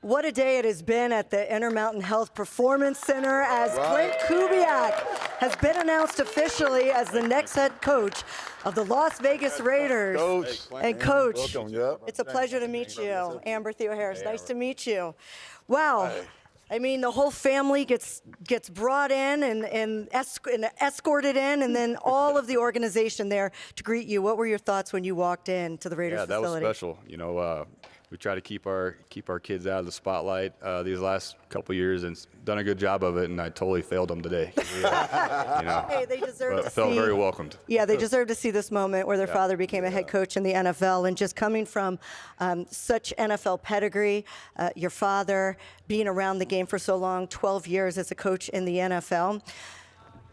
What a day it has been at the Intermountain Health Performance Center as Klint Kubiak has been announced officially as the next head coach of the Las Vegas Raiders. Coach. And Coach, Welcome, yep. it's a pleasure to meet you. Amber Theo-Harris, nice to meet you. Wow. I mean, the whole family gets brought in and escorted in, and then all of the organization there to greet you. What were your thoughts when you walked in to the Raiders facility? Yeah, that was special. You know, we try to keep our kids out of the spotlight these last couple years, and done a good job of it. And I totally failed them today. You know, Hey, they deserve to felt see. very welcomed. Yeah, they deserve to see this moment where their father became a head coach in the NFL, and just coming from such NFL pedigree, your father being around the game for so long, 12 years as a coach in the NFL.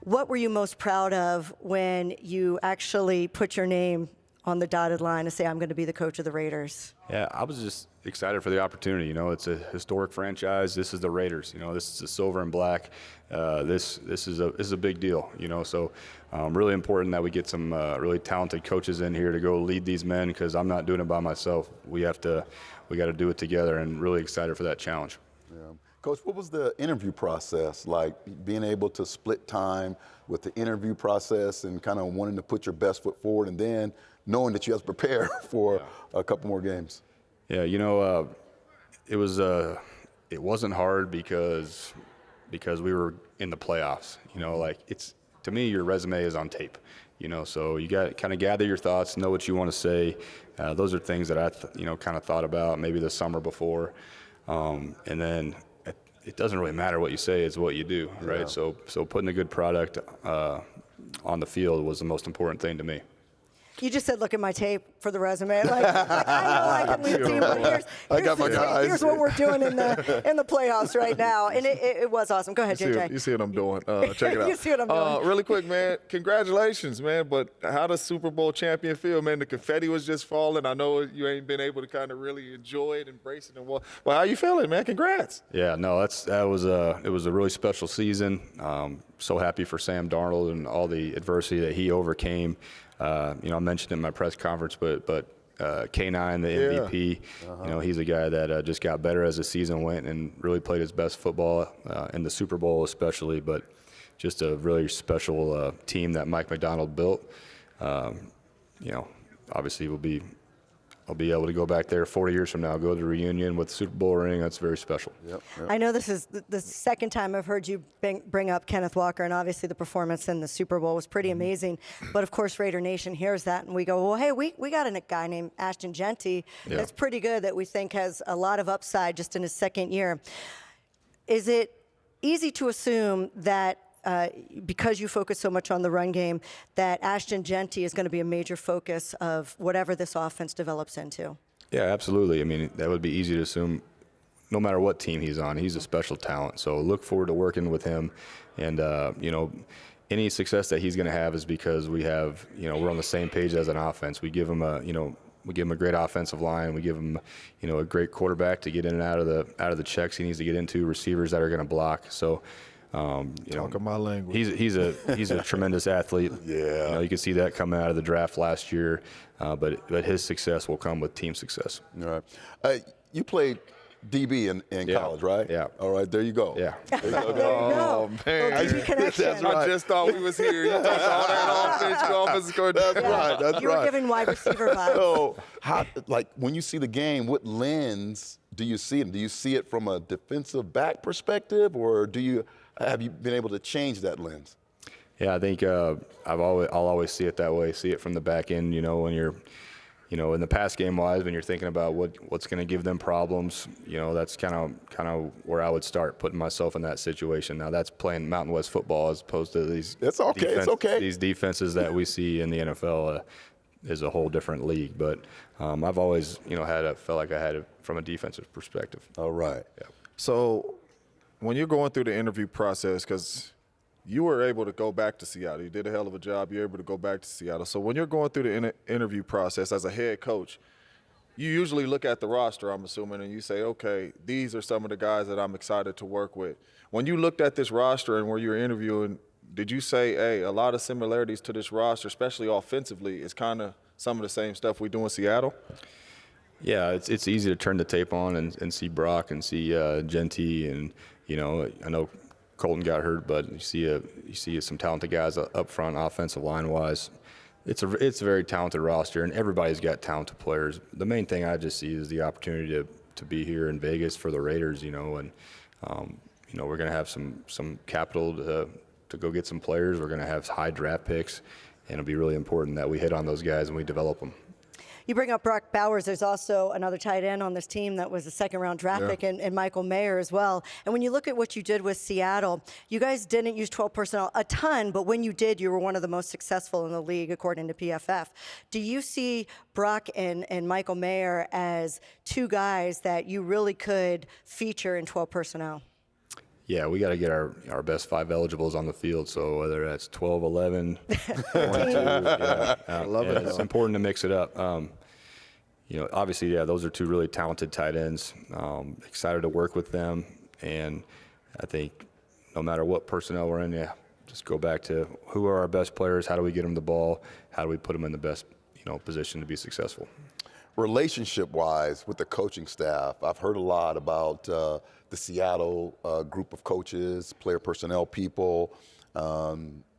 What were you most proud of when you actually put your name on the dotted line to say, I'm going to be the coach of the Raiders? Yeah, I was just excited for the opportunity. You know, it's a historic franchise. This is the Raiders. You know, this is the silver and black. This is a big deal. You know, so really important that we get some really talented coaches in here to go lead these men, because I'm not doing it by myself. We got to do it together, and really excited for that challenge. Yeah. Coach, what was the interview process like, being able to split time with the interview process and kind of wanting to put your best foot forward, and then knowing that you have to prepare for a couple more games? Yeah, you know, it wasn't hard because we were in the playoffs. You know, like, to me, your resume is on tape. You know, so you got to kind of gather your thoughts, know what you want to say. Those are things that I kind of thought about maybe the summer before, and then it doesn't really matter what you say; it's what you do, right? Yeah. So putting a good product on the field was the most important thing to me. You just said, look at my tape for the resume. Like I know I can lead a team, but here's what we're doing in the playoffs right now. And it was awesome. Go ahead, JJ. You see what I'm doing. Check it out. You see what I'm doing. Really quick, man, congratulations, man. But how does Super Bowl champion feel, man? The confetti was just falling. I know you ain't been able to kind of really enjoy it, embrace it. Well, how you feeling, man? Congrats. Yeah, no, it was a really special season. So happy for Sam Darnold and all the adversity that he overcame. You know, I mentioned in my press conference, but K9, the MVP, you know, he's a guy that just got better as the season went and really played his best football in the Super Bowl especially, but just a really special team that Mike McDonald built. You know, obviously I'll be able to go back there 40 years from now, go to the reunion with the Super Bowl ring. That's very special. Yep. I know this is the second time I've heard you bring up Kenneth Walker, and obviously the performance in the Super Bowl was pretty amazing. But, of course, Raider Nation hears that, and we go, well, hey, we got a guy named Ashton Jeanty that's pretty good, that we think has a lot of upside just in his second year. Is it easy to assume that because you focus so much on the run game, that Ashton Jeanty is going to be a major focus of whatever this offense develops into? Yeah, absolutely. I mean, that would be easy to assume no matter what team he's on. He's a special talent. So look forward to working with him. And, you know, any success that he's going to have is because we're on the same page as an offense. We give him we give him a great offensive line. We give him, a great quarterback to get in and out of the checks he needs to get into, receivers that are going to block. So, Talk my language. He's a tremendous athlete. Yeah. You can see that coming out of the draft last year, but his succce will come with team success. All right. You played DB in college, right? Yeah. All right, there you go. Yeah. There you go. Man. DB connection. That's right. I just thought we was here. You talked all that offense, you offensive coordinator. That's right. That's You were giving wide receiver vibes. So, when you see the game, what lens do you see it? Do you see it from a defensive back perspective, or have you been able to change that lens? Yeah, I think I'll always see it that way. See it from the back end. When you're, in the pass game wise, when you're thinking about what's going to give them problems. That's kind of where I would start, putting myself in that situation. Now that's playing Mountain West football as opposed to these. It's okay. It's okay. These defenses that we see in the NFL is a whole different league. But I've always, felt like I had it from a defensive perspective. All right. Yeah. So when you're going through the interview process, because you were able to go back to Seattle. You did a hell of a job. You're able to go back to Seattle. So when you're going through the interview process as a head coach, you usually look at the roster, I'm assuming, and you say, okay, these are some of the guys that I'm excited to work with. When you looked at this roster and where you were interviewing, did you say, hey, a lot of similarities to this roster, especially offensively, is kind of some of the same stuff we do in Seattle? Yeah, it's easy to turn the tape on and see Brock and see Jeanty, and I know Colton got hurt, but you see some talented guys up front, offensive line wise. It's a very talented roster, and everybody's got talented players. The main thing I just see is the opportunity to be here in Vegas for the Raiders, and we're going to have some capital to go get some players. We're going to have high draft picks, and it'll be really important that we hit on those guys and we develop them. You bring up Brock Bowers. There's also another tight end on this team that was a second-round draft pick, and Michael Mayer as well. And when you look at what you did with Seattle, you guys didn't use 12 personnel a ton, but when you did, you were one of the most successful in the league, according to PFF. Do you see Brock and Michael Mayer as two guys that you really could feature in 12 personnel? Yeah, we got to get our best 5 eligibles on the field. So whether that's 12, 11, 22, I love it. It's important to mix it up. Obviously, those are 2 really talented tight ends. Excited to work with them, and I think no matter what personnel we're in, just go back to who are our best players, how do we get them the ball, how do we put them in the best position to be successful. Relationship-wise with the coaching staff, I've heard a lot about the Seattle group of coaches, player personnel people,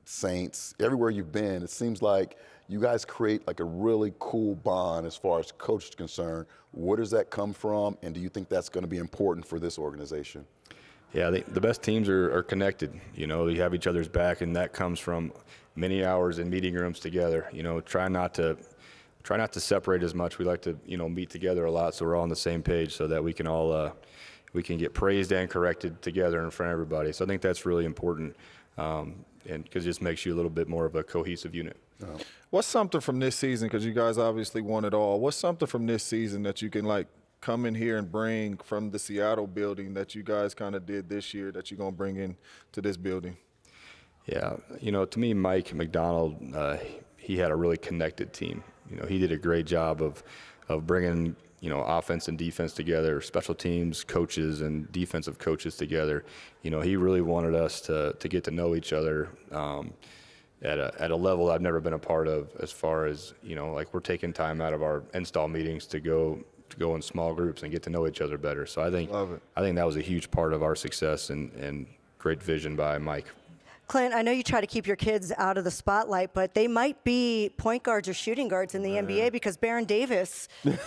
Saints. Everywhere you've been, it seems like you guys create like a really cool bond as far as coach is concerned. Where does that come from, and do you think that's going to be important for this organization? Yeah, the best teams are connected. You have each other's back, and that comes from many hours in meeting rooms together. Try not to separate as much. We like to, meet together a lot, so we're all on the same page, so that we can all we can get praised and corrected together in front of everybody. So I think that's really important, and because it just makes you a little bit more of a cohesive unit. What's something from this season, because you guys obviously won it all, what's something from this season that you can come in here and bring from the Seattle building that you guys kind of did this year that you're going to bring in to this building? Yeah, to me, Mike McDonald, he had a really connected team. He did a great job of bringing, offense and defense together, special teams coaches and defensive coaches together. He really wanted us to get to know each other at a level I've never been a part of, as far as, we're taking time out of our install meetings to go in small groups and get to know each other better. So I think that was a huge part of our success and great vision by Mike. Klint, I know you try to keep your kids out of the spotlight, but they might be point guards or shooting guards in the NBA, because Baron Davis is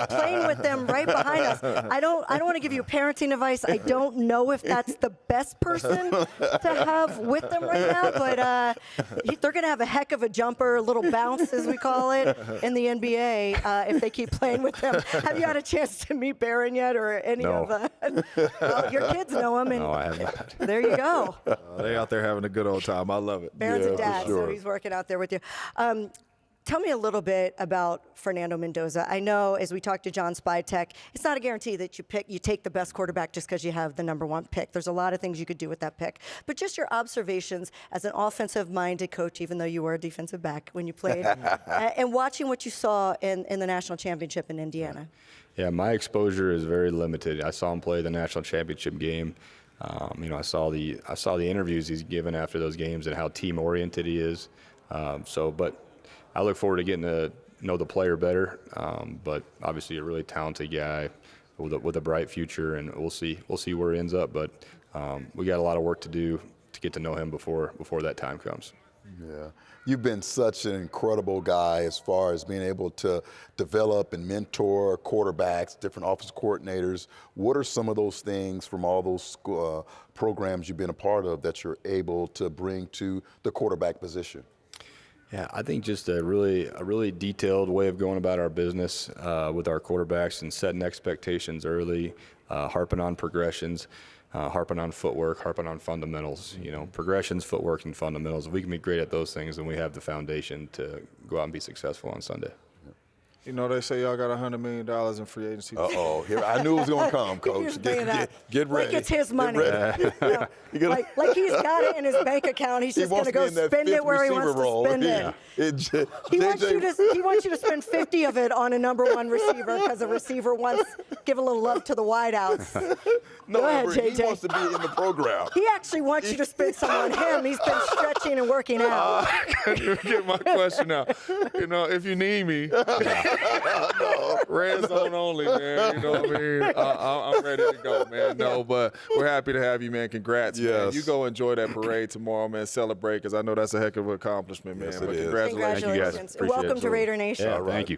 playing with them right behind us. I don't want to give you parenting advice. I don't know if that's the best person to have with them right now, but they're going to have a heck of a jumper, a little bounce, as we call it, in the NBA if they keep playing with them. Have you had a chance to meet Baron yet, or any of well, your kids know him, and No, I have not. there you go. They out there having a good old time. I love it. Baron's a dad, sure. so he's working out there with you. Tell me a little bit about Fernando Mendoza. I know, as we talked to John Spytek, it's not a guarantee that you take the best quarterback just because you have the number 1 pick. There's a lot of things you could do with that pick. But just your observations as an offensive-minded coach, even though you were a defensive back when you played, and watching what you saw in the national championship in Indiana. Yeah, my exposure is very limited. I saw him play the national championship game. I saw the interviews he's given after those games and how team-oriented he is. But I look forward to getting to know the player better. But obviously, a really talented guy with a bright future, and we'll see where he ends up. But we got a lot of work to do to get to know him before that time comes. Yeah. You've been such an incredible guy as far as being able to develop and mentor quarterbacks, different office coordinators. What are some of those things from all those programs you've been a part of that you're able to bring to the quarterback position? Yeah, I think just a really detailed way of going about our business with our quarterbacks and setting expectations early, harping on progressions. Harping on footwork, harping on fundamentals, progressions, footwork, and fundamentals. If we can be great at those things, then we have the foundation to go out and be successful on Sunday. They say y'all got $100 million in free agency. Uh-oh. I knew it was going to come, Coach. Get ready. Like it's his money. Like he's got it in his bank account. He's just going to go spend it where he wants to spend it. He wants you to spend 50 of it on a number 1 receiver because a receiver wants give a little love to the wideouts. No, Go ahead, JJ. he wants to be in the program. He actually wants you to spend some on him. He's been stretching and working out. Get my question out. If you need me, Red zone only, man. You know what I mean? I'm ready to go, man. No, but we're happy to have you, man. Congrats, man. Yes. You go enjoy that parade tomorrow, man. Celebrate, because I know that's a heck of an accomplishment, man. Yes, but it is. congratulations. Thank you, guys. Congratulations. Appreciate Welcome it. to Raider Nation. Yeah, thank you.